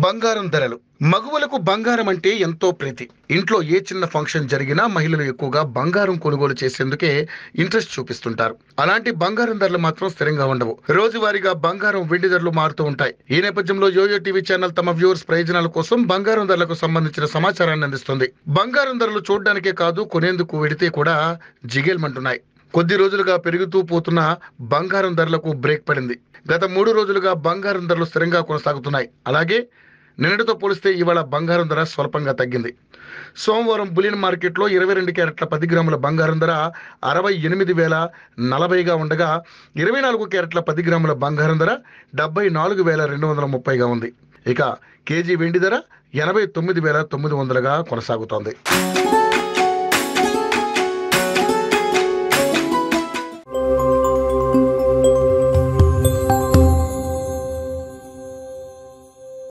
బంగారం ధరలు. మగువలకు బంగారం అంటే ఎంతో ప్రీతి. ఇంట్లో ఏ చిన్న ఫంక్షన్ జరిగినా మహిళలు ఎక్కువగా బంగారం కొనుగోలు చేసేందుకే ఇంట్రెస్ట్ చూపిస్తుంటారు. అలాంటి బంగారం ధరలు మాత్రం స్థిరంగా ఉండవు. రోజువారీగా బంగారం, వెండి ధరలు మారుతూ ఉంటాయి. ఈ నేపథ్యంలో యోయో టీవీ ఛానల్ తమ వ్యూవర్స్ ప్రయోజనాల కోసం బంగారం ధరలకు సంబంధించిన సమాచారాన్ని అందిస్తుంది. బంగారం ధరలు చూడడానికే కాదు, కొనేందుకు వెడితే కూడా జిగేల్మంటున్నాయి. కొద్ది రోజులుగా పెరుగుతూ పోతున్న బంగారం ధరలకు బ్రేక్ పడింది. గత 3 రోజులుగా బంగారం ధరలు స్థిరంగా కొనసాగుతున్నాయి. అలాగే నిన్నటితో పోలిస్తే ఇవాళ బంగారం ధర స్వల్పంగా తగ్గింది. సోమవారం బులియన్ మార్కెట్లో 22 క్యారెట్ల 10 గ్రాముల బంగారం ధర 68,040గా ఉండగా 24 క్యారెట్ల 10 గ్రాముల బంగారం ధర 74,230గా ఉంది. ఇక కేజీ వెండి ధర 89,900గా కొనసాగుతోంది.